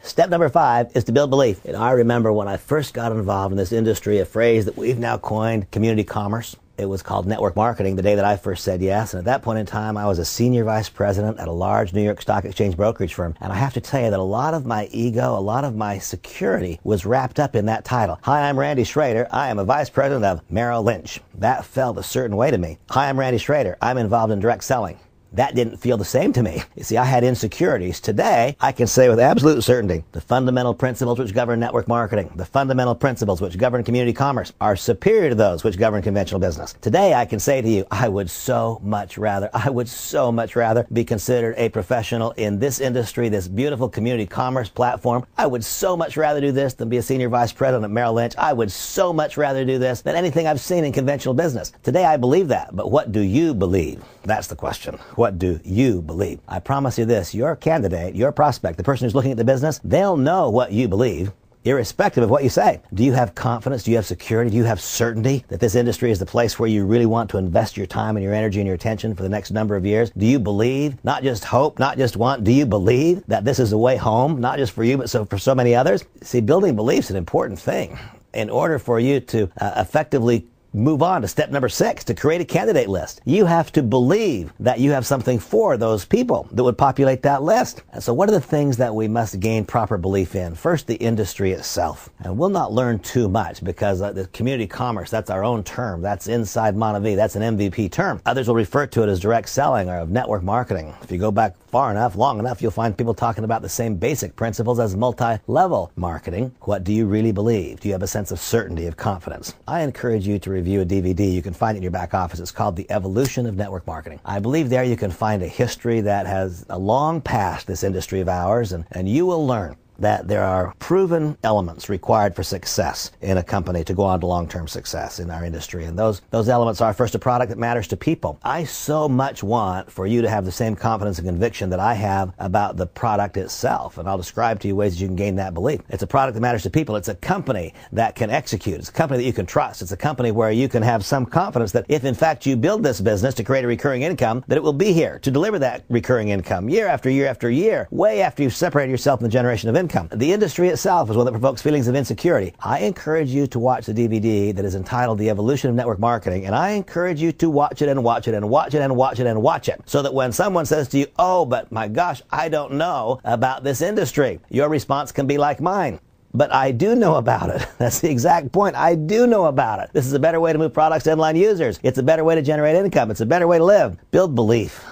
Step number 5 is to build belief. And I remember when I first got involved in this industry, a phrase that we've now coined, community commerce. It was called network marketing the day that I first said yes. And at that point in time, I was a senior vice president at a large New York Stock Exchange brokerage firm. And I have to tell you that a lot of my ego, a lot of my security was wrapped up in that title. Hi, I'm Randy Schroeder. I am a vice president of Merrill Lynch. That felt a certain way to me. Hi, I'm Randy Schroeder. I'm involved in direct selling. That didn't feel the same to me. You see, I had insecurities. Today, I can say with absolute certainty, the fundamental principles which govern network marketing, the fundamental principles which govern community commerce are superior to those which govern conventional business. Today, I can say to you, I would so much rather be considered a professional in this industry, this beautiful community commerce platform. I would so much rather do this than be a senior vice president at Merrill Lynch. I would so much rather do this than anything I've seen in conventional business. Today, I believe that. But what do you believe? That's the question. What do you believe? I promise you this, your candidate, your prospect, the person who's looking at the business, they'll know what you believe, irrespective of what you say. Do you have confidence? Do you have security? Do you have certainty that this industry is the place where you really want to invest your time and your energy and your attention for the next number of years? Do you believe, not just hope, not just want, do you believe that this is the way home, not just for you, but for so many others? See, building beliefs is an important thing. In order for you to effectively move on to step number 6, to create a candidate list. You have to believe that you have something for those people that would populate that list. And so what are the things that we must gain proper belief in? First, the industry itself. And we'll not learn too much because the community commerce, that's our own term. That's inside MonaVie. That's an MVP term. Others will refer to it as direct selling or of network marketing. If you go back far enough, long enough, you'll find people talking about the same basic principles as multi-level marketing. What do you really believe? Do you have a sense of certainty, of confidence? I encourage you to review a DVD. You can find it in your back office. It's called The Evolution of Network Marketing. I believe there you can find a history that has a long past this industry of ours, and you will learn that there are proven elements required for success in a company to go on to long-term success in our industry. And those elements are, first, a product that matters to people. I so much want for you to have the same confidence and conviction that I have about the product itself. And I'll describe to you ways that you can gain that belief. It's a product that matters to people. It's a company that can execute. It's a company that you can trust. It's a company where you can have some confidence that if, in fact, you build this business to create a recurring income, that it will be here to deliver that recurring income year after year after year, way after you've separated yourself from the generation of income. The industry itself is one that provokes feelings of insecurity. I encourage you to watch the DVD that is entitled The Evolution of Network Marketing, and I encourage you to watch it and watch it and watch it and watch it and watch it, so that when someone says to you, oh, but my gosh, I don't know about this industry, your response can be like mine. But I do know about it. That's the exact point. I do know about it. This is a better way to move products to end-line users. It's a better way to generate income. It's a better way to live. Build belief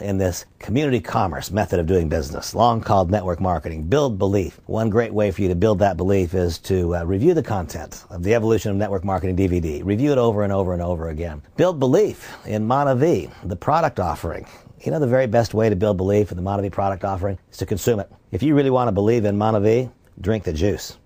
in this community commerce method of doing business, long called network marketing. Build belief. One great way for you to build that belief is to review the content of The Evolution of Network Marketing DVD. Review it over and over and over again. Build belief in MonaVie, the product offering. You know, the very best way to build belief in the MonaVie product offering is to consume it. If you really want to believe in MonaVie, drink the juice.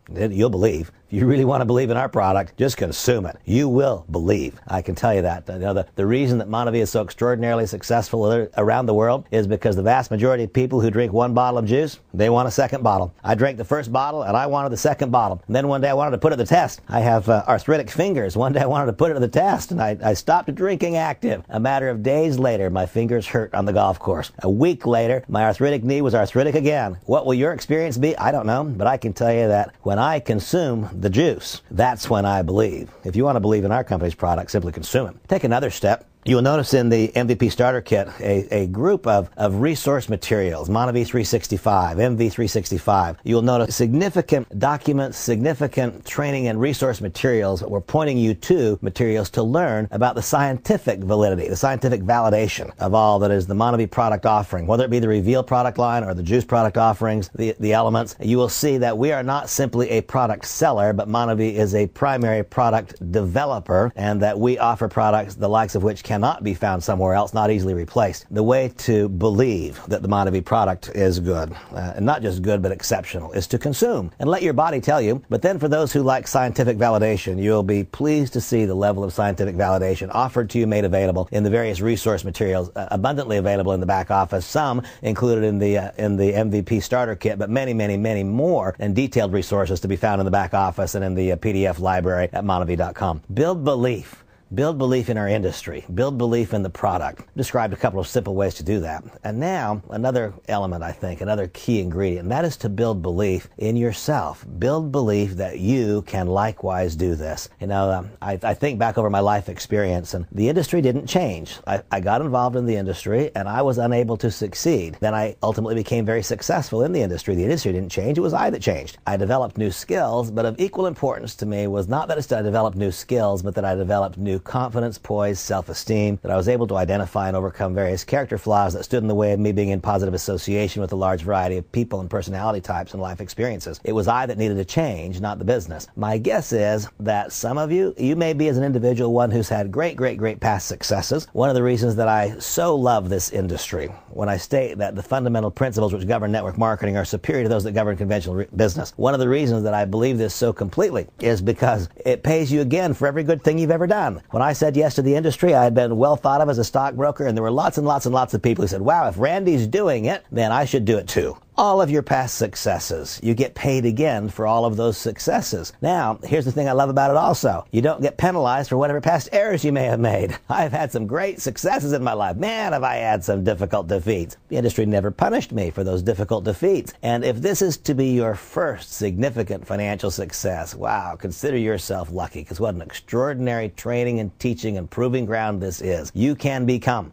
You'll believe. If you really want to believe in our product, just consume it. You will believe. I can tell you that. You know, the reason that MonaVie is so extraordinarily successful around the world is because the vast majority of people who drink one bottle of juice, they want a second bottle. I drank the first bottle and I wanted the second bottle. And then one day I wanted to put it to the test. I have arthritic fingers. One day I wanted to put it to the test and I stopped drinking active. A matter of days later, my fingers hurt on the golf course. A week later, my arthritic knee was arthritic again. What will your experience be? I don't know, but I can tell you that when I consume the juice, that's when I believe. If you want to believe in our company's product, simply consume it. Take another step. You'll notice in the MVP Starter Kit a group of resource materials, MonaVie 365, MV 365. You'll notice significant documents, significant training and resource materials. We're pointing you to materials to learn about the scientific validity, the scientific validation of all that is the MonaVie product offering, whether it be the Reveal product line or the Juice product offerings, the elements. You will see that we are not simply a product seller, but MonaVie is a primary product developer, and that we offer products the likes of which cannot be found somewhere else, not easily replaced. The way to believe that the MonaVie product is good, and not just good but exceptional, is to consume and let your body tell you. But then for those who like scientific validation, you'll be pleased to see the level of scientific validation offered to you, made available in the various resource materials, abundantly available in the back office, some included in the MVP Starter Kit, but many, many, many more and detailed resources to be found in the back office and in the PDF library at MonaVie.com. Build belief Build belief in our industry. Build belief in the product. Described a couple of simple ways to do that. And now, another element, I think, another key ingredient, and that is to build belief in yourself. Build belief that you can likewise do this. You know, I think back over my life experience, and the industry didn't change. I got involved in the industry, and I was unable to succeed. Then I ultimately became very successful in the industry. The industry didn't change. It was I that changed. I developed new skills, but of equal importance to me was not that I developed new skills, but that I developed new confidence, poise, self-esteem, that I was able to identify and overcome various character flaws that stood in the way of me being in positive association with a large variety of people and personality types and life experiences. It was I that needed to change, not the business. My guess is that some of you may be as an individual one who's had great past successes. One of the reasons that I so love this industry, when I state that the fundamental principles which govern network marketing are superior to those that govern conventional business, one of the reasons that I believe this so completely is because it pays you again for every good thing you've ever done. When I said yes to the industry, I had been well thought of as a stockbroker, and there were lots and lots of people who said, wow, if Randy's doing it, then I should do it too. All of your past successes, you get paid again for all of those successes. Now, here's the thing I love about it also. You don't get penalized for whatever past errors you may have made. I've had some great successes in my life. Man, have I had some difficult defeats. The industry never punished me for those difficult defeats. And if this is to be your first significant financial success, wow, consider yourself lucky, because what an extraordinary training and teaching and proving ground this is. You can become,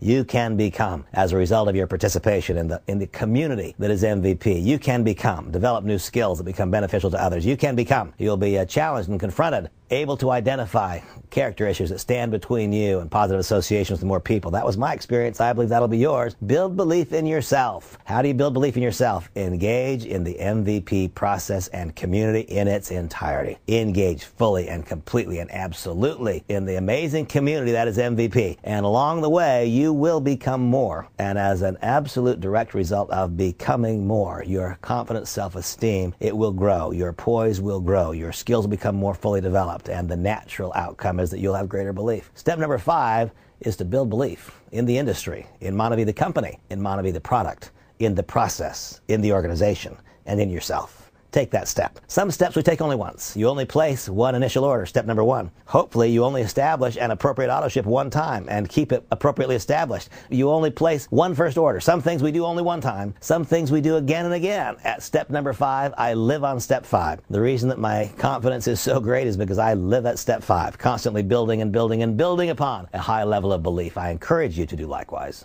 as a result of your participation in the community that is MVP. You can become, develop new skills that become beneficial to others. You can become, you'll be challenged and confronted, able to identify character issues that stand between you and positive associations with more people. That was my experience. I believe that'll be yours. Build belief in yourself. How do you build belief in yourself? Engage in the MVP process and community in its entirety. Engage fully and completely and absolutely in the amazing community that is MVP. And along the way, you will become more. And as an absolute direct result of becoming more, your confidence, self-esteem, it will grow. Your poise will grow. Your skills will become more fully developed. And the natural outcome is that you'll have greater belief. Step number 5 is to build belief in the industry, in MonaVie the company, in MonaVie the product, in the process, in the organization, and in yourself. Take that step. Some steps we take only once. You only place one initial order, step number 1. Hopefully you only establish an appropriate auto ship one time and keep it appropriately established. You only place one first order. Some things we do only one time. Some things we do again and again. At step number 5, I live on step 5. The reason that my confidence is so great is because I live at step 5, constantly building and building and building upon a high level of belief. I encourage you to do likewise.